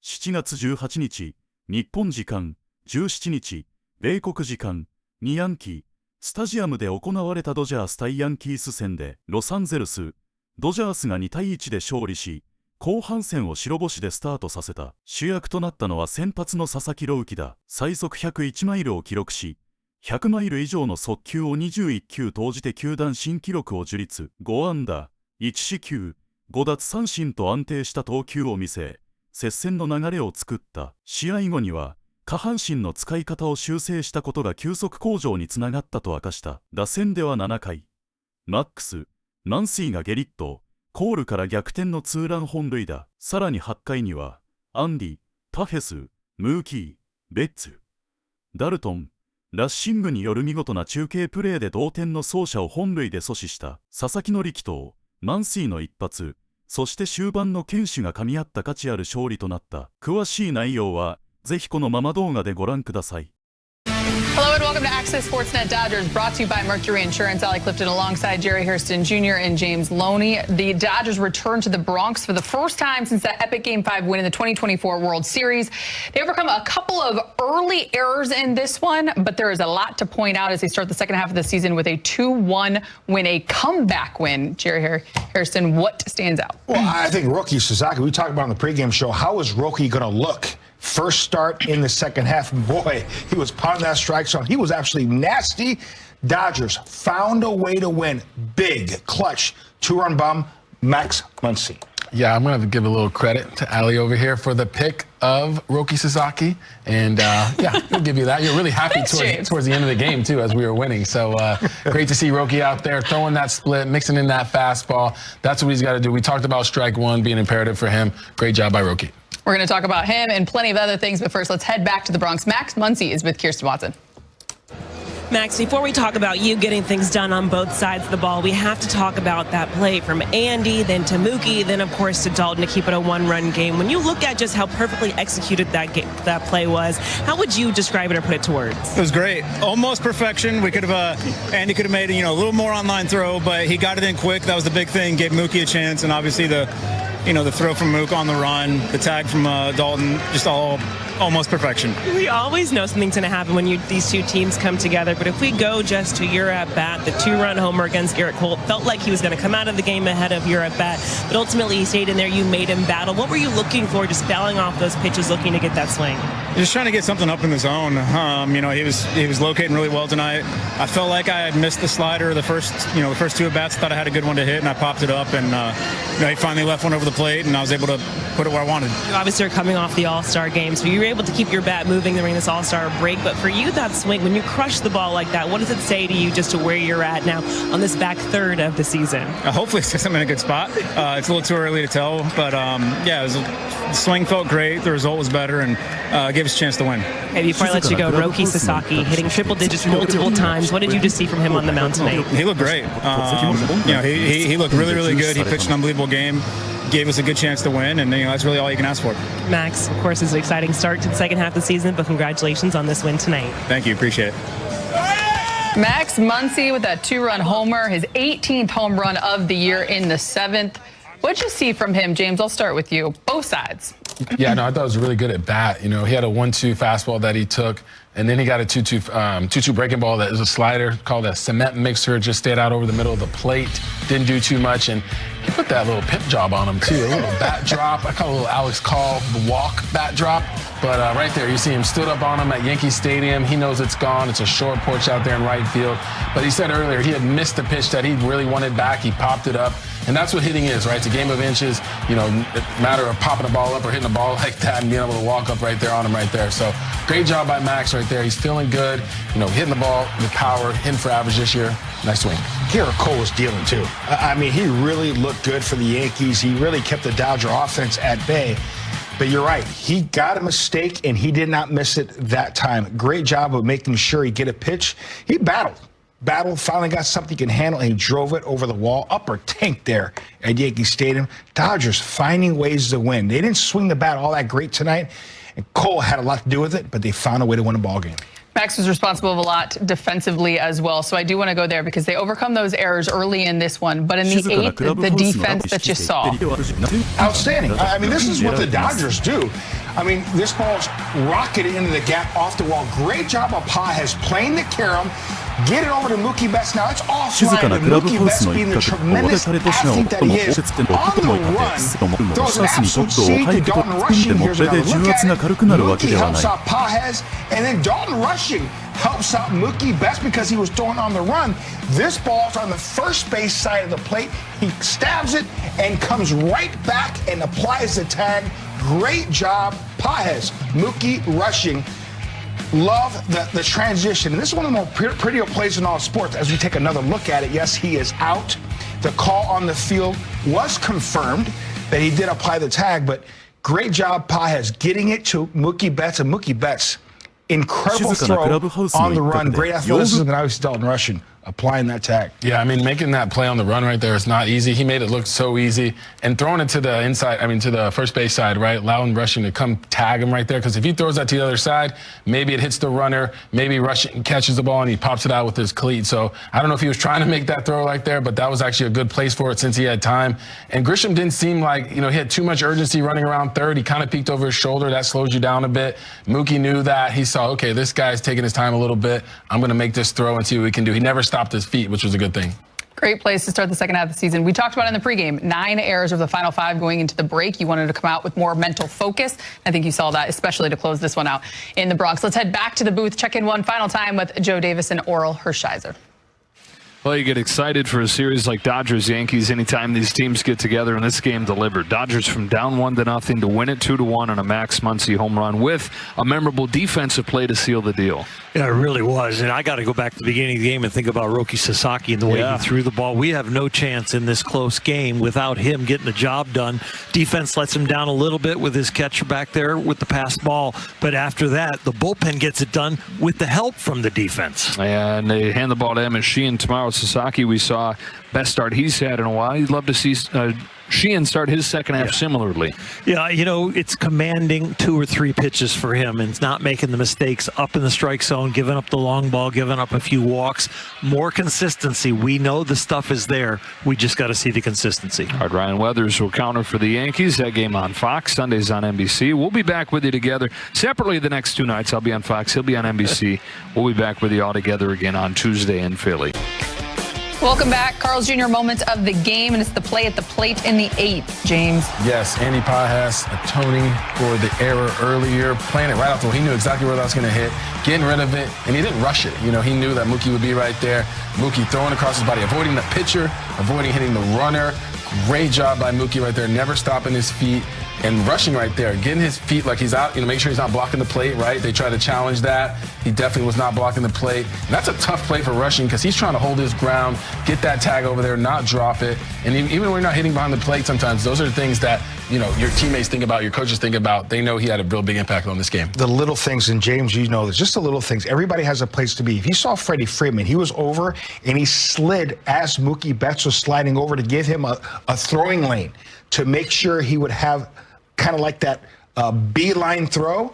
7月18日、日本時間、17日、米国時間、にヤンキー、スタジアムで行われたドジャース対ヤンキース戦で、ロサンゼルス、ドジャースが2対1で勝利し、後半戦を白星でスタートさせた。主役となったのは先発の佐々木朗希だ。最速101マイルを記録し、100マイル以上の速球を21球投じて球団新記録を樹立。5安打、1四球、5奪三振と安定した投球を見せ、接戦の流れを作った。試合後には、下半身の使い方を修正したことが球速向上につながったと明かした。打線では7回、マックス、マンシーがゲリット、コールから逆転のツーラン本塁打。さらに8回には、アンディ、タフェス、ムーキー、ベッツ、ダルトン、ラッシングによる見事な中継プレーで同点の走者を本塁で阻止した。佐々木の力投、マンシーの一発、そして終盤の堅守が噛み合った価値ある勝利となった。詳しい内容は、ぜひこのまま動画でご覧ください。Hello and welcome to Access Sportsnet Dodgers, brought to you by Mercury Insurance. Ali Clifton alongside Jerry Hairston Jr. and James Loney. The Dodgers return to the Bronx for the first time since that epic Game 5 win in the 2024 World Series. They overcome a couple of early errors in this one, but there is a lot to point out as they start the second half of the season with a 2-1 win, a comeback win. Jerry Hairston, what stands out? Well, I think Roki Sasaki, we talked about on the pregame show, how is Roki going to look? First start in the second half, boy, he was pounding that strike zone. He was actually nasty. Dodgers found a way to win. Big, clutch, two-run bomb, Max Muncy. Yeah, I'm going to have to give a little credit to Ali over here for the pick of Roki Sasaki. And, yeah, we'll give you that. You're really happy towards the end of the game, too, as we were winning. So great to see Roki out there throwing that split, mixing in that fastball. That's what he's got to do. We talked about strike one being imperative for him. Great job by Roki. We're going to talk about him and plenty of other things, but first, let's head back to the Bronx. Max Muncy is with Kirsten Watson. Max, before we talk about you getting things done on both sides of the ball, we have to talk about that play from Andy, then to Mookie, then, of course, to Dalton to keep it a one-run game. When you look at just how perfectly executed that play was, how would you describe it or put it to words? It was great. Almost perfection. We could have, Andy could have made, a little more online throw, but he got it in quick. That was the big thing. Gave Mookie a chance, and obviously the throw from Mook on the run, the tag from Dalton, just all almost perfection. We always know something's going to happen when these two teams come together, but if we go just to your at-bat, the two-run homer against Garrett Cole, felt like he was going to come out of the game ahead of your at-bat, but ultimately he stayed in there, you made him battle. What were you looking for, just fouling off those pitches, looking to get that swing? Just trying to get something up in the zone. He was locating really well tonight. I felt like I had missed the slider the first two at-bats, thought I had a good one to hit, and I popped it up, and he finally left one over the plate, and I was able to put it where I wanted. You obviously are coming off the All-Star game, so you were able to keep your bat moving during this All-Star break. But for you, that swing, when you crush the ball like that, what does it say to you just to where you're at now on this back third of the season? Hopefully it says I'm in a good spot. It's a little too early to tell, but the swing felt great. The result was better, and gave us a chance to win. Hey, before I let you go, Roki Sasaki hitting triple digits multiple times. What did you just see from him on the mound tonight? He looked great. He looked really, really good. He pitched an unbelievable game. Gave us a good chance to win, and that's really all you can ask for. Max, of course, it's an exciting start to the second half of the season, but congratulations on this win tonight. Thank you. Appreciate it. Max Muncy with that two-run homer, his 18th home run of the year in the 7th. What'd you see from him, James? I'll start with you. Both sides. Yeah, no, I thought it was really good at bat. He had a 1-2 fastball that he took, and then he got a 2-2 breaking ball that is a slider called a cement mixer. Just stayed out over the middle of the plate, didn't do too much, and he put that little pip job on him too, a little bat drop. I call it a little Alex Call the walk bat drop. But right there, you see him stood up on him at Yankee Stadium. He knows it's gone. It's a short porch out there in right field. But he said earlier he had missed the pitch that he really wanted back. He popped it up. And that's what hitting is, right? It's a game of inches. Matter of popping the ball up or hitting the ball like that and being able to walk up right there on him right there. So great job by Max right there. He's feeling good. Hitting the ball with power, hitting for average this year. Nice swing. Garrett Cole was dealing too. He really looked good for the Yankees. He really kept the Dodger offense at bay. But you're right. He got a mistake, and he did not miss it that time. Great job of making sure he get a pitch. He battled, finally got something he can handle, and he drove it over the wall, upper tank there at Yankee Stadium. Dodgers finding ways to win. They didn't swing the bat all that great tonight, and Cole had a lot to do with it, but they found a way to win a ball game. Max was responsible of a lot defensively as well, so I do want to go there because they overcome those errors early in this one. But in the 8th, the defense that you saw. Outstanding. This is what the Dodgers do. I mean, this ball's rocketed into the gap off the wall. Great job of Pages playing the carom. Get it over to Mookie Betts. Now it's offline, but Mookie Betts being the tremendous athlete that he is. On the run, throws an absolute seed to Dalton Rushing. Here's another look at it. Mookie helps out Pages, and then Dalton Rushing helps out Mookie Betts because he was throwing on the run. This ball's on the first base side of the plate. He stabs it and comes right back and applies the tag. Great job, Pages. Mookie Rushing. Love the transition. And this is one of the more prettier plays in all sports. As we take another look at it, yes, he is out. The call on the field was confirmed that he did apply the tag, but great job, Pages, getting it to Mookie Betts. And Mookie Betts, incredible throw on the run. Great athleticism, and obviously Dalton Rushing applying that tag. Yeah, I mean, making that play on the run right there is not easy. He made it look so easy. And throwing it to the inside, I mean, to the first base side, right? Allowing Rushing to come tag him right there. Because if he throws that to the other side, maybe it hits the runner. Maybe Rushing catches the ball and he pops it out with his cleat. So I don't know if he was trying to make that throw right there, but that was actually a good place for it since he had time. And Grisham didn't seem like, he had too much urgency running around third. He kind of peeked over his shoulder. That slows you down a bit. Mookie knew that. He saw, okay, this guy's taking his time a little bit. I'm going to make this throw and see what we can do. He never stopped his feet, which was a good thing. Great place to start the second half of the season. We talked about it in the pregame. 9 errors of the final 5 going into the break. You wanted to come out with more mental focus. I think you saw that, especially to close this one out in the Bronx. Let's head back to the booth. Check in one final time with Joe Davis and Oral Hershiser. Well, you get excited for a series like Dodgers-Yankees anytime these teams get together, and this game delivered. Dodgers from down 1-0 to win it 2-1 on a Max Muncy home run with a memorable defensive play to seal the deal. Yeah, it really was. And I got to go back to the beginning of the game and think about Roki Sasaki and the way he threw the ball. We have no chance in this close game without him getting the job done. Defense lets him down a little bit with his catcher back there with the pass ball. But after that, the bullpen gets it done with the help from the defense. And they hand the ball to Emmett Sheehan tomorrow. Sasaki, we saw best start he's had in a while. You'd love to see Sheehan start his second half similarly. Yeah, it's commanding 2 or 3 pitches for him and not making the mistakes up in the strike zone, giving up the long ball, giving up a few walks. More consistency. We know the stuff is there. We just got to see the consistency. All right, Ryan Weathers will counter for the Yankees. That game on Fox. Sundays on NBC. We'll be back with you together separately the next 2 nights. I'll be on Fox. He'll be on NBC. We'll be back with you all together again on Tuesday in Philly. Welcome back. Carl's Jr. moment of the game, and it's the play at the plate in the 8th. James. Yes, Andy Pages atoning for the error earlier, playing it right off the wall. He knew exactly where that was going to hit, getting rid of it, and he didn't rush it. He knew that Mookie would be right there. Mookie throwing across his body, avoiding the pitcher, avoiding hitting the runner. Great job by Mookie right there, never stopping his feet. And rushing right there, getting his feet like he's out, make sure he's not blocking the plate, right? They try to challenge that. He definitely was not blocking the plate. And that's a tough play for Rushing because he's trying to hold his ground, get that tag over there, not drop it. And even when you're not hitting behind the plate sometimes, those are the things that, your teammates think about, your coaches think about. They know he had a real big impact on this game. The little things, and James, there's just the little things. Everybody has a place to be. If you saw Freddie Freeman, he was over and he slid as Mookie Betts was sliding over to give him a throwing lane to make sure he would have kind of like that beeline throw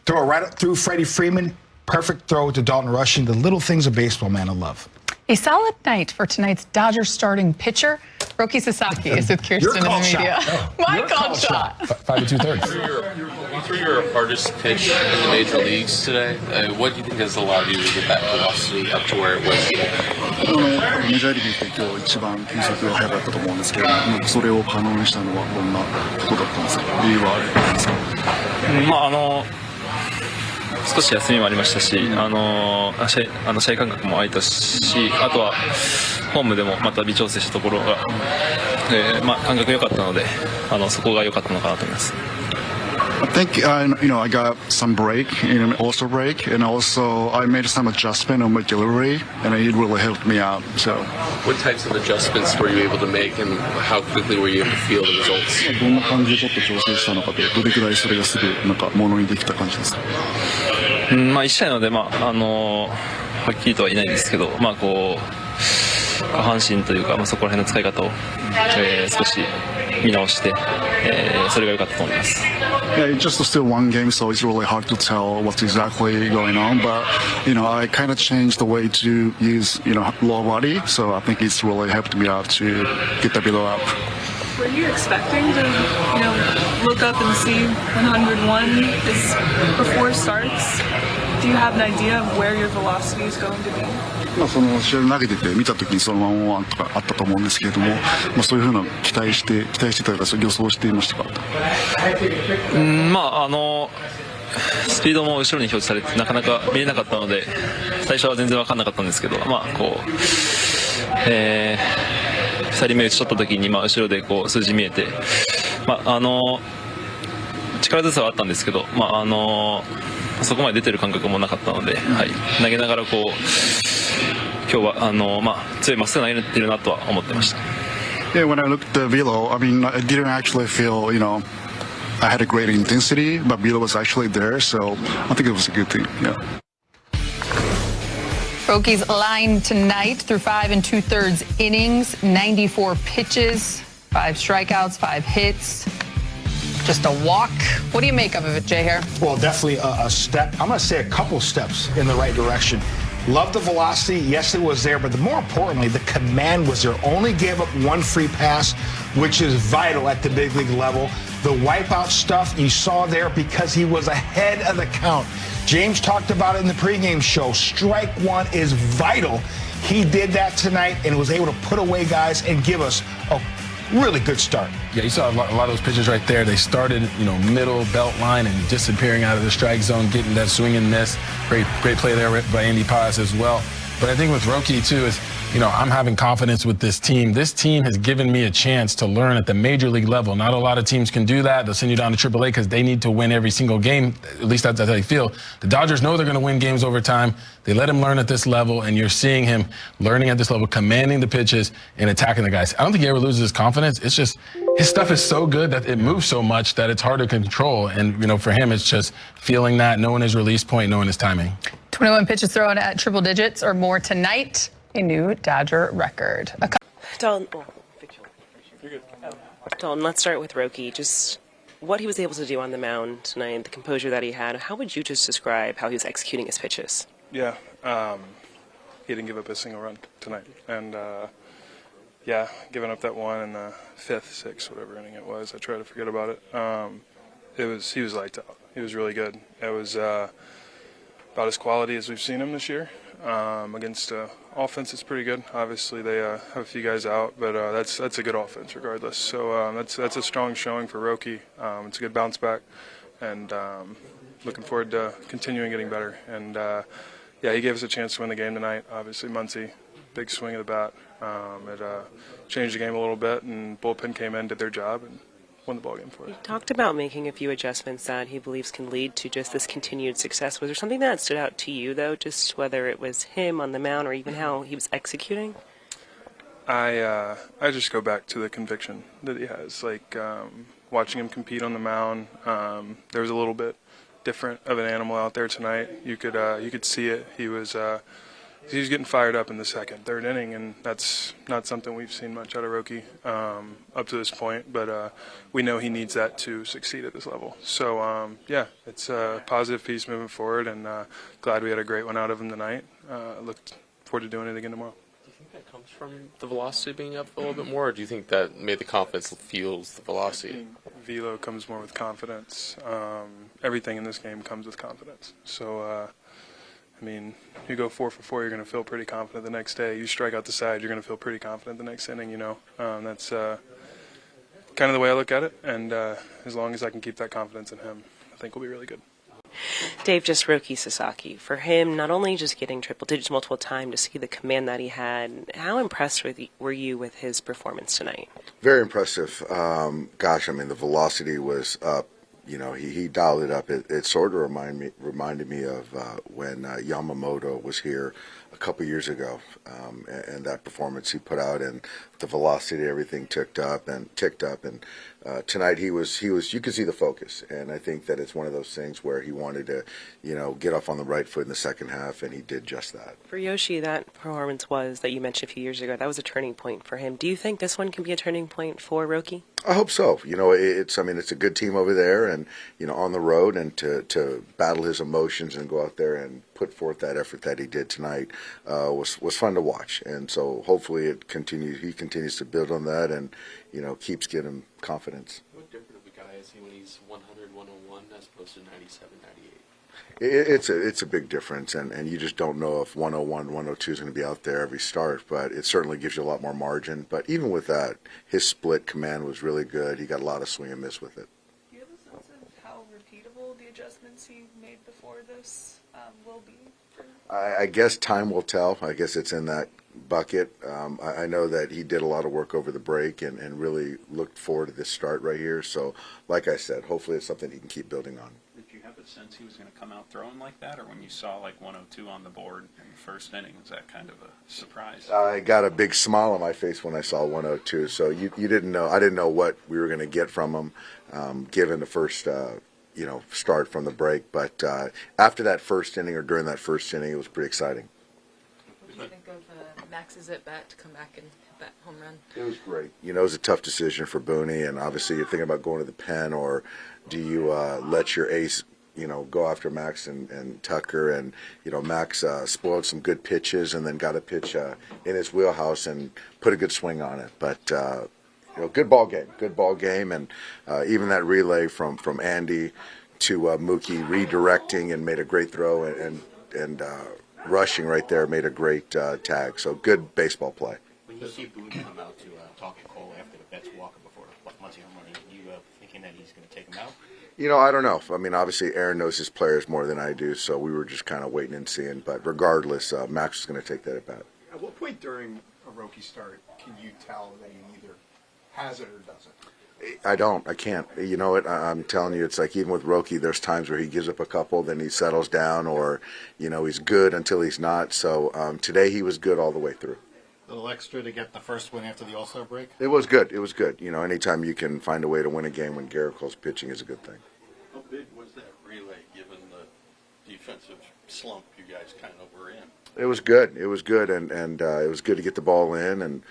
it right up through Freddie Freeman. Perfect throw to Dalton Rushing. The little things of baseball, man, I love. A solid night for tonight's Dodgers starting pitcher. Roki Sasaki is with Kirsten in the media. My call shot. 5 2/3. You threw your hardest pitch in the major leagues today. What do you think has allowed you to get that velocity up to where it was? メジャーリーグで今日一番球速が速かったと思うんですけど、それを可能にしたのはどんなことだったんですか？理由はあるんですか？少し休みもありましたし、試合間隔も空いたし、あとはホームでもまた微調整したところが、感覚良かったので、そこが良かったのかなと思います。I think I got some break, also break, and also I made some adjustment on my delivery, and it really helped me out. So, what types of adjustments were you able to make, and how quickly were you able to feel the results? どんな感じでちょっと調整したのかで、どれくらいそれがすぐものにできた感じですか？1試合なのではっきりとは言えないんですけど、下半身というか、そこら辺の使い方を、少し見直して、それが良かったと思います。Yeah, it's just still one game, so it's really hard to tell what's exactly going on. But I kind of changed the way to use lower body, so I think it's really helped me out to get the below up. Were you expecting to look up and see 101 is before it starts, do you have an idea of where your velocity is going to be? その試合投げてて見た時にその101とかあったと思うんですけれども、そういうふうな期待してたり予想していましたか？スピードも後ろに表示されてなかなか見れなかったので、最初は全然分かんなかったんですけど、2人目打ち取った時に後ろで数字見えて、力強さはあったんですけど、そこまで出てる感覚もなかったので、投げながら今日は強いまっすぐ投げてるなとは思ってました。Yeah, when I looked at Velo, I mean, I didn't actually feel, I had a great intensity, but Velo was actually there, so I think it was a good thing. Yeah. Rocky's line tonight through 5 2/3 innings, 94 pitches, 5 strikeouts, 5 hits, just a walk. What do you make of it, Jay here? Well, definitely a step. I'm going to say a couple steps in the right direction. Love the velocity. Yes, it was there, but more importantly, the command was there. Only gave up one free pass, which is vital at the big league level. The wipeout stuff you saw there because he was ahead of the count. James talked about it in the pregame show. Strike one is vital. He did that tonight and was able to put away guys and give us a really good start. Yeah, you saw a lot of those pitches right there. They started, middle belt line and disappearing out of the strike zone, getting that swing and miss. Great play there by Andy Paz as well. But I think with Roki too is, I'm having confidence with this team. This team has given me a chance to learn at the major league level. Not a lot of teams can do that. They'll send you down to AAA because they need to win every single game. At least that's how they feel. The Dodgers know they're going to win games over time. They let him learn at this level, and you're seeing him learning at this level, commanding the pitches and attacking the guys. I don't think he ever loses his confidence. It's just his stuff is so good that it moves so much that it's hard to control. And, for him, it's just feeling that, knowing his release point, knowing his timing. 21 pitches thrown at triple digits or more tonight. A new Dodger record. Dalton, let's start with Roki. Just what he was able to do on the mound tonight, the composure that he had. How would you just describe how he was executing his pitches? Yeah, he didn't give up a single run tonight. And, giving up that one in the 5th, 6th, whatever inning it was, I try to forget about it. He was lights out. He was really good. It was about as quality as we've seen him this year. Against offense, it's pretty good. Obviously, they have a few guys out, but that's a good offense regardless. So that's a strong showing for Roki. It's a good bounce back, and looking forward to continuing getting better. And he gave us a chance to win the game tonight. Obviously, Muncy, big swing of the bat. It changed the game a little bit, and bullpen came in, did their job, and won the ballgame for us. He talked about making a few adjustments that he believes can lead to just this continued success. Was there something that stood out to you, though, just whether it was him on the mound or even how he was executing? I just go back to the conviction that he has. Like watching him compete on the mound, there was a little bit different of an animal out there tonight. You could see it. He was getting fired up in the 2nd, 3rd inning, and that's not something we've seen much out of Roki up to this point. But we know he needs that to succeed at this level. So it's a positive piece moving forward, and glad we had a great one out of him tonight. Looked forward to doing it again tomorrow. Do you think that comes from the velocity being up a little bit more, or do you think that maybe the confidence fuels the velocity? Velo comes more with confidence. Everything in this game comes with confidence. So. You go 4 for 4, you're going to feel pretty confident the next day. You strike out the side, you're going to feel pretty confident the next inning, That's kind of the way I look at it, and as long as I can keep that confidence in him, I think we'll be really good. Dave, just Roki Sasaki. For him, not only just getting triple digits multiple times, to see the command that he had, how impressed were you with his performance tonight? Very impressive. The velocity was up. He dialed it up. It sort of reminded me of when Yamamoto was here a couple years ago, and that performance he put out, and the velocity, everything ticked up. And tonight he was. You could see the focus, and I think that it's one of those things where he wanted to, get off on the right foot in the second half, and he did just that. For Yoshi, that performance that you mentioned a few years ago. That was a turning point for him. Do you think this one can be a turning point for Roki? I hope so. It's a good team over there, and on the road, and to battle his emotions and go out there and put forth that effort that he did tonight was fun to watch. And so hopefully he continues to build on that, and keeps getting confidence. What different of a guy dancing when he's 100, 101 as opposed to 97, 98? It's a big difference, and you just don't know if 101, 102 is going to be out there every start, but it certainly gives you a lot more margin. But even with that, his split command was really good. He got a lot of swing and miss with it. Do you have a sense of how repeatable the adjustments he made before this will be? I guess time will tell. I guess it's in that bucket. I know that he did a lot of work over the break and really looked forward to this start right here. So, like I said, hopefully it's something he can keep building on. Did you have a sense he was going to come out throwing like that, or when you saw like 102 on the board in the first inning, was that kind of a surprise? I got a big smile on my face when I saw 102. So you didn't know. I didn't know what we were going to get from him, given the first start from the break. But after that first inning, or during that first inning, it was pretty exciting. What do you think of Max's at bat to come back and hit that home run? It was great. You know, it was a tough decision for Booney, and obviously you're thinking about going to the pen, or do you let your ace, go after Max and Tucker, and Max spoiled some good pitches and then got a pitch in his wheelhouse and put a good swing on it. But good ball game, and even that relay from Andy to Mookie redirecting and made a great throw, and rushing right there made a great tag. So good baseball play. When you see Boone come out to talk to Cole after the Betts walk before Muncie home run, are you thinking that he's going to take him out? I don't know. I mean, obviously Aaron knows his players more than I do, so we were just kind of waiting and seeing. But regardless, Max is going to take that at bat. At what point during a Roki start can you tell that he either has it or doesn't? I don't. I can't. You know what? I'm telling you, it's like even with Roki, there's times where he gives up a couple, then he settles down, or, he's good until he's not. So today he was good all the way through. A little extra to get the first win after the All-Star break? It was good. It was good. Anytime you can find a way to win a game when Garrett Cole's pitching is a good thing. How big was that relay given the defensive slump you guys kind of were in? It was good. It was good, and it was good to get the ball in, and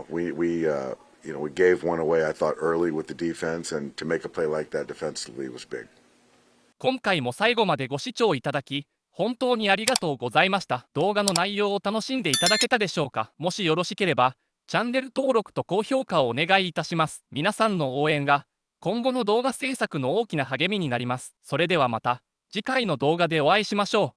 we gave one away, I thought, early with the defense, and to make a play like that defensively was big. 今回も最後までご視聴いただき本当にありがとうございました。動画の内容を楽しんでいただけたでしょうか。もしよろしければチャンネル登録と高評価をお願いいたします。皆さんの応援が今後の動画制作の大きな励みになります。それではまた次回の動画でお会いしましょう。